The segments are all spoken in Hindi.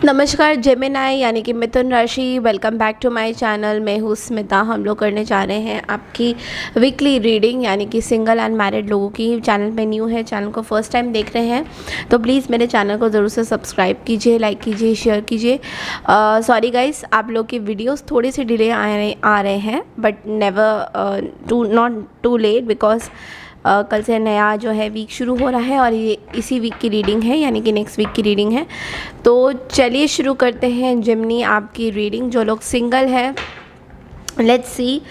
नमस्कार जेमिनाई यानी कि मिथुन राशि, welcome back to my channel. मैं हूँ स्मिता। हम लोग करने जा रहे हैं आपकी वीकली रीडिंग यानी कि सिंगल एंड मैरिड लोगों की। चैनल पे न्यू है, चैनल को फर्स्ट टाइम देख रहे हैं तो प्लीज़ मेरे चैनल को ज़रूर से सब्सक्राइब कीजिए, लाइक कीजिए, शेयर कीजिए। सॉरी गाइस, आप लोग की वीडियोज़ थोड़ी सी डिले आ रहे हैं, but never not too late because कल से नया जो है वीक शुरू हो रहा है और ये इसी वीक की रीडिंग है यानी कि नेक्स्ट वीक की रीडिंग है। तो चलिए शुरू करते हैं जेमिनी आपकी रीडिंग। जो लोग सिंगल है, लेट्स सी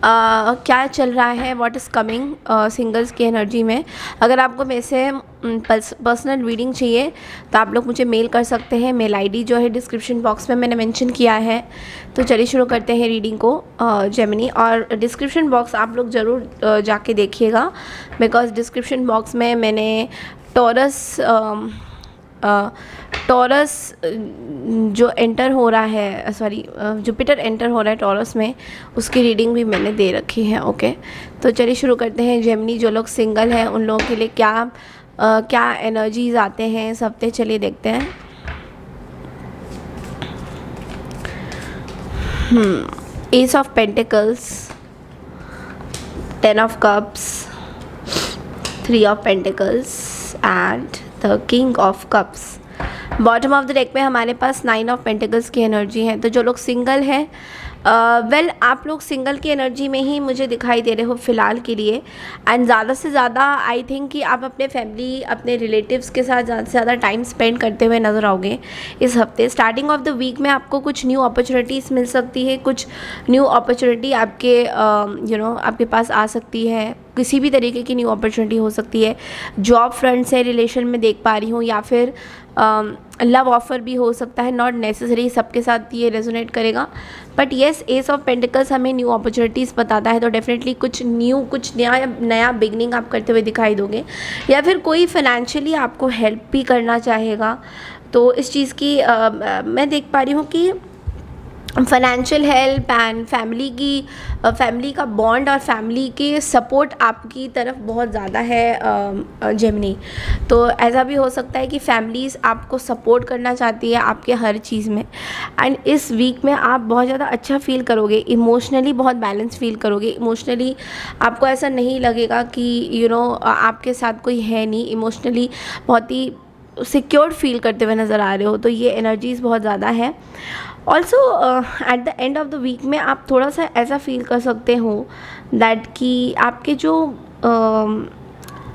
क्या चल रहा है, व्हाट इज़ कमिंग सिंगल्स की एनर्जी में। अगर आपको मेरे से पर्सनल रीडिंग चाहिए तो आप लोग मुझे मेल कर सकते हैं। मेल आईडी जो है डिस्क्रिप्शन बॉक्स में मैंने मेंशन किया है। तो चलिए शुरू करते हैं रीडिंग को जेमिनी। और डिस्क्रिप्शन बॉक्स आप लोग ज़रूर जाके देखिएगा बिकॉज डिस्क्रिप्शन बॉक्स में मैंने टॉरस जो एंटर हो रहा है, सॉरी जुपिटर एंटर हो रहा है टॉरस में, उसकी रीडिंग भी मैंने दे रखी है। ओके, तो चलिए शुरू करते हैं जेमिनी। जो लोग सिंगल हैं उन लोगों के लिए क्या एनर्जीज आते हैं इस हफ्ते, चलिए देखते हैं। S of pentacles, 10 of cups, 3 of pentacles and the king of cups. Bottom of the deck में हमारे पास 9 ऑफ पेंटिकल्स की एनर्जी है। तो जो लोग सिंगल हैं, आप लोग सिंगल की एनर्जी में ही मुझे दिखाई दे रहे हो फ़िलहाल के लिए। एंड ज़्यादा से ज़्यादा आई थिंक कि आप अपने फैमिली, अपने रिलेटिव्स के साथ ज़्यादा से ज़्यादा टाइम स्पेंड करते हुए नज़र आओगे इस हफ्ते। स्टार्टिंग ऑफ द वीक में आपको कुछ न्यू अपॉर्चुनिटीज़ मिल सकती है, कुछ न्यू अपॉर्चुनिटी आपके आपके पास आ सकती है। किसी भी तरीके की न्यू अपॉर्चुनिटी हो सकती है। जॉब फ्रंट से रिलेशन में देख पा रही हूँ, या फिर लव ऑफ़र भी हो सकता है। नॉट नेसेसरी सबके साथ ये रेजोनेट करेगा, but yes, S of pentacles हमें न्यू अपॉर्चुनिटीज़ बताता है। तो डेफिनेटली कुछ नया बिगनिंग आप करते हुए दिखाई दोगे, या फिर कोई फाइनेंशियली आपको हेल्प भी करना चाहेगा। तो इस चीज़ की मैं देख पा रही हूँ कि फाइनेंशियल हेल्प एंड फैमिली का बॉन्ड और फैमिली के सपोर्ट आपकी तरफ बहुत ज़्यादा है जेमिनी। तो ऐसा भी हो सकता है कि फैमिलीज़ आपको सपोर्ट करना चाहती है आपके हर चीज़ में। एंड इस वीक में आप बहुत ज़्यादा अच्छा फील करोगे, इमोशनली बहुत बैलेंस फील करोगे। इमोशनली आपको ऐसा नहीं लगेगा कि आपके साथ कोई है नहीं। इमोशनली बहुत ही सिक्योर्ड फील करते हुए नज़र आ रहे हो। तो ये एनर्जीज़ बहुत ज़्यादा है। Also at the end of the week में आप थोड़ा सा ऐसा फील कर सकते हो दैट कि आपके जो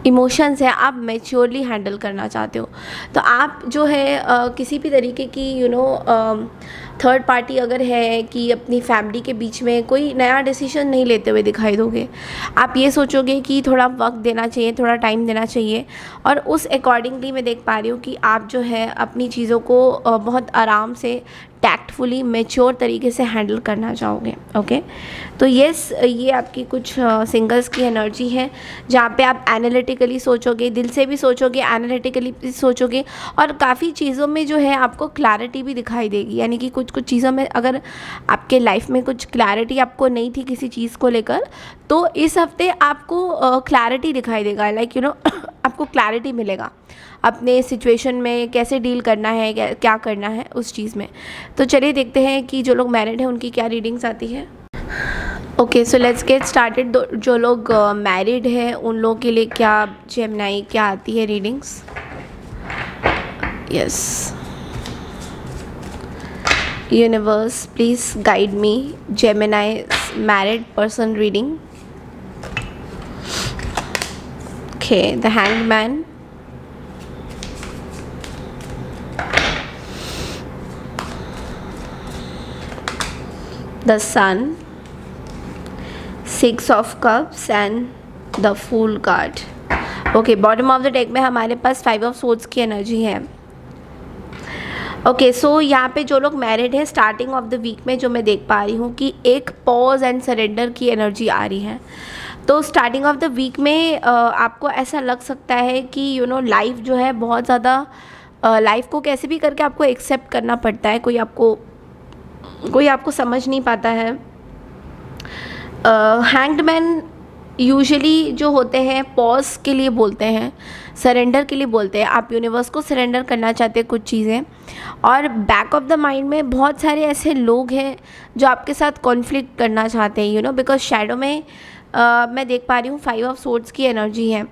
इमोशंस है आप मैच्योरली हैंडल करना चाहते हो। तो आप जो है किसी भी तरीके की थर्ड पार्टी अगर है कि अपनी फैमिली के बीच में कोई नया डिसीजन नहीं लेते हुए दिखाई दोगे। आप ये सोचोगे कि थोड़ा वक्त देना चाहिए, थोड़ा टाइम देना चाहिए, और उस अकॉर्डिंगली मैं देख पा रही हूँ कि आप जो है अपनी चीज़ों को बहुत आराम से, टैक्टफुली, मैच्योर तरीके से हैंडल करना चाहोगे। ओके, तो येस, ये आपकी कुछ सिंगल्स की एनर्जी है जहाँ पे आप एनालिटिकली सोचोगे, दिल से भी सोचोगे, एनालिटिकली भी सोचोगे, और काफ़ी चीज़ों में जो है आपको क्लैरिटी भी दिखाई देगी। यानी कि कुछ चीज़ों में अगर आपके लाइफ में कुछ क्लैरिटी आपको नहीं थी किसी चीज़ को लेकर, तो इस हफ्ते आपको क्लैरिटी दिखाई देगा। लाइक आपको क्लैरिटी मिलेगा अपने सिचुएशन में, कैसे डील करना है, क्या करना है उस चीज़ में। तो चलिए देखते हैं कि जो लोग मैरिड हैं उनकी क्या रीडिंग्स आती है। Okay, so let's get started. जो लोग मैरिड हैं उन लोगों के लिए क्या जेमिनी क्या आती है readings. Yes, universe please guide me Gemini married person reading. Okay, the hangman, the sun, 6 of cups and the fool card. Okay, bottom of the deck में हमारे पास 5 ऑफ सोर्ड्स की एनर्जी है। ओके, सो यहाँ पे जो लोग मैरिड है, स्टार्टिंग ऑफ द वीक में जो मैं देख पा रही हूँ कि एक पॉज एंड सरेंडर की एनर्जी आ रही है। तो स्टार्टिंग ऑफ द वीक में आपको ऐसा लग सकता है कि लाइफ जो है बहुत ज़्यादा, लाइफ को कैसे भी करके आपको एक्सेप्ट करना पड़ता है। कोई आपको समझ नहीं पाता है। हैंग्ड मैन यूजुअली जो होते हैं पॉज के लिए बोलते हैं, सरेंडर के लिए बोलते हैं। आप यूनिवर्स को सरेंडर करना चाहते हैं कुछ चीज़ें, और बैक ऑफ द माइंड में बहुत सारे ऐसे लोग हैं जो आपके साथ कॉन्फ्लिक्ट करना चाहते हैं, बिकॉज शैडो में मैं देख पा रही हूँ 5 ऑफ सोर्ड्स की एनर्जी है।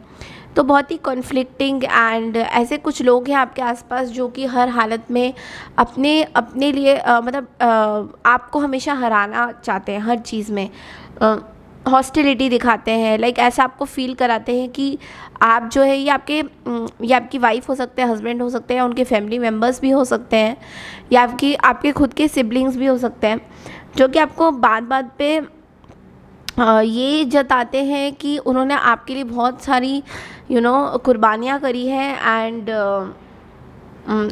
तो बहुत ही कॉन्फ्लिक्टिंग एंड ऐसे कुछ लोग हैं आपके आसपास जो कि हर हालत में अपने अपने लिए आपको हमेशा हराना चाहते हैं हर चीज़ में, हॉस्टिलिटी दिखाते हैं, लाइक ऐसा आपको फील कराते हैं कि आप जो है ये आपकी वाइफ हो सकते हैं, हस्बैंड हो सकते हैं, उनके फैमिली मेम्बर्स भी हो सकते हैं, या आपके खुद के सिबलिंग्स भी हो सकते हैं, जो कि आपको बात बात पे ये जताते हैं कि उन्होंने आपके लिए बहुत सारी कुर्बानियाँ करी हैं एंड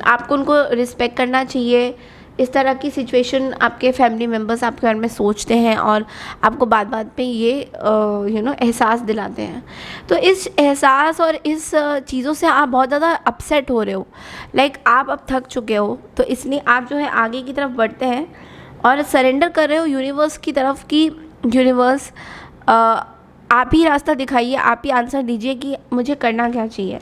आपको उनको रिस्पेक्ट करना चाहिए। इस तरह की सिचुएशन आपके फैमिली मेम्बर्स आपके बारे में सोचते हैं और आपको बात बात पे ये एहसास दिलाते हैं। तो इस एहसास और इस चीज़ों से आप बहुत ज़्यादा अपसेट हो रहे हो, लाइक आप अब थक चुके हो, तो इसलिए आप जो है आगे की तरफ बढ़ते हैं और सरेंडर कर रहे हो यूनिवर्स की तरफ कि यूनिवर्स आप ही रास्ता दिखाइए, आप ही आंसर दीजिए कि मुझे करना क्या चाहिए।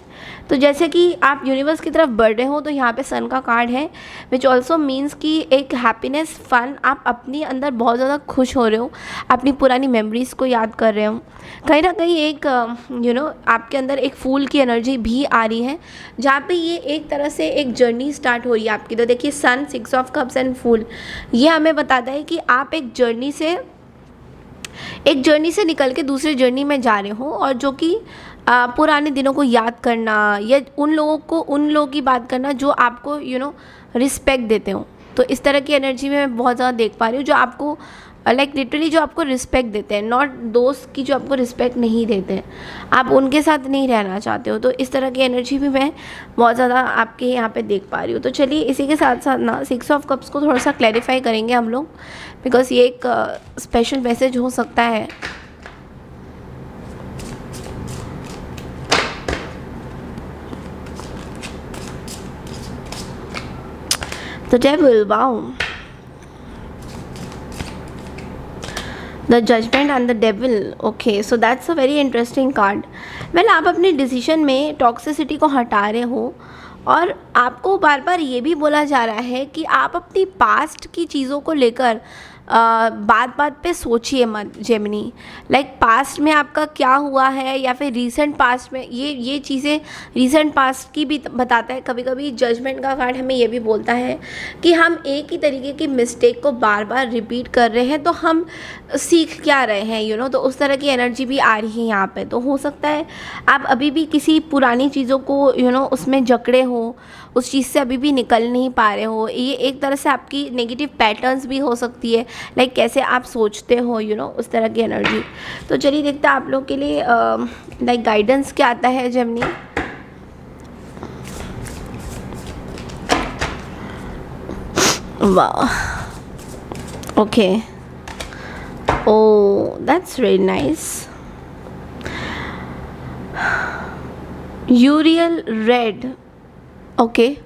तो जैसे कि आप यूनिवर्स की तरफ बढ़ रहे हो, तो यहाँ पे सन का कार्ड है विच ऑल्सो मीन्स कि एक हैप्पीनेस, फन, आप अपनी अंदर बहुत ज़्यादा खुश हो रहे हो, अपनी पुरानी मेमोरीज़ को याद कर रहे हो। कहीं ना कहीं एक आपके अंदर एक फूल की एनर्जी भी आ रही है, जहाँ पे ये एक तरह से एक जर्नी स्टार्ट हो रही है आपकी। तो देखिए सन, 6 ऑफ कप्स एंड फूल, ये हमें बताता है कि आप एक जर्नी से निकल के दूसरे जर्नी में जा रहे हो, और जो कि पुराने दिनों को याद करना या उन लोगों की बात करना जो आपको रिस्पेक्ट देते हो। तो इस तरह की एनर्जी में मैं बहुत ज़्यादा देख पा रही हूँ, जो आपको लाइक लिटरली जो आपको रिस्पेक्ट देते हैं, नॉट दोस्त की जो आपको रिस्पेक्ट नहीं देते हैं, आप उनके साथ नहीं रहना चाहते हो। तो इस तरह की एनर्जी भी मैं बहुत ज़्यादा आपके यहाँ पे देख पा रही हूँ। तो चलिए इसी के साथ साथ ना 6 ऑफ कप्स को थोड़ा सा क्लैरिफाई करेंगे हम लोग, बिकॉज ये एक स्पेशल मैसेज हो सकता है। The Devil, wow. The Judgment and the Devil. Okay, so that's a very interesting card. Well, आप अपने डिसीजन में टॉक्सिसिटी को हटा रहे हो, और आपको बार बार ये भी बोला जा रहा है कि आप अपनी पास्ट की चीज़ों को लेकर बात बात पे सोचिए मत जेमिनी। लाइक पास्ट में आपका क्या हुआ है, या फिर रीसेंट पास्ट में ये चीज़ें रीसेंट पास्ट की भी बताता है। कभी कभी जजमेंट का कार्ड हमें ये भी बोलता है कि हम एक ही तरीके की मिस्टेक को बार बार रिपीट कर रहे हैं, तो हम सीख क्या रहे हैं, तो उस तरह की एनर्जी भी आ रही है यहाँ पे। तो हो सकता है आप अभी भी किसी पुरानी चीज़ों को उसमें जकड़े हो, उस चीज़ से अभी भी निकल नहीं पा रहे हो। ये एक तरह से आपकी नेगेटिव पैटर्न्स भी हो सकती है, लाइक कैसे आप सोचते हो, उस तरह की एनर्जी। तो चलिए देखते हैं आप लोग के लिए लाइक गाइडेंस क्या आता है जेमिनी। वाह, okay, oh that's very nice. यूरियल red, okay,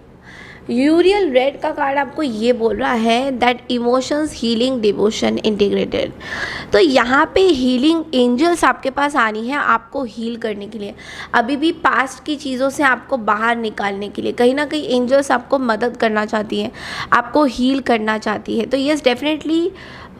यूरियल red का कार्ड आपको ये बोल रहा है that emotions, healing, devotion integrated. तो यहाँ पे हीलिंग एंजल्स आपके पास आनी है आपको हील करने के लिए, अभी भी पास्ट की चीज़ों से आपको बाहर निकालने के लिए। कहीं ना कहीं एंजल्स आपको मदद करना चाहती हैं, आपको हील करना चाहती है। तो यस डेफिनेटली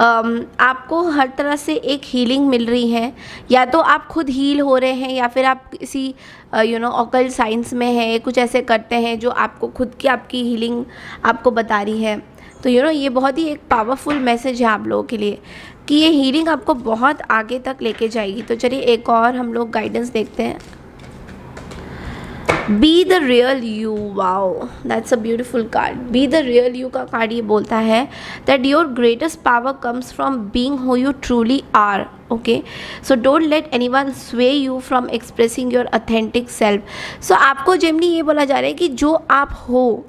आपको हर तरह से एक हीलिंग मिल रही है, या तो आप खुद हील हो रहे हैं, या फिर आप किसी ऑकल्ट साइंस में है, कुछ ऐसे करते हैं जो आपको खुद की आपकी हीलिंग आपको बता रही है। तो ये बहुत ही एक पावरफुल मैसेज है आप लोगों के लिए कि ये हीलिंग आपको बहुत आगे तक लेके जाएगी। तो चलिए एक और हम लोग गाइडेंस देखते हैं। Be the real you, wow that's a beautiful card. Be the real you का कार्ड ये बोलता है that your greatest power comes from being who you truly are, okay, so don't let anyone sway you from expressing your authentic self. So आपको जेमिनी ये बोला जा रहा है कि जो आप हो,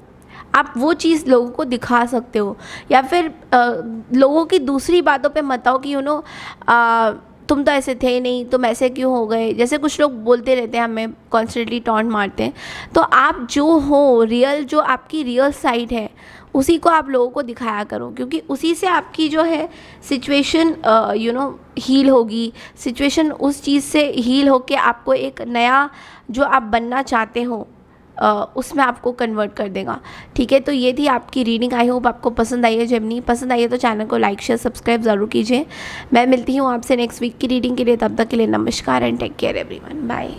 आप वो चीज़ लोगों को दिखा सकते हो, या फिर लोगों की दूसरी बातों पे मत आओ कि तुम तो ऐसे थे नहीं, तुम ऐसे क्यों हो गए, जैसे कुछ लोग बोलते रहते हैं, हमें कॉन्स्टेंटली टॉन्ट मारते हैं। तो आप जो हो रियल, जो आपकी रियल साइड है, उसी को आप लोगों को दिखाया करो, क्योंकि उसी से आपकी जो है सिचुएशन हील होगी। सिचुएशन उस चीज़ से हील होके आपको एक नया जो आप बनना चाहते हो उसमें आपको कन्वर्ट कर देगा। ठीक है, तो ये थी आपकी रीडिंग। आई होप आपको पसंद आई है। जेमिनी पसंद आई है तो चैनल को लाइक शेयर सब्सक्राइब ज़रूर कीजिए। मैं मिलती हूँ आपसे नेक्स्ट वीक की रीडिंग के लिए। तब तक के लिए नमस्कार and take care everyone. Bye.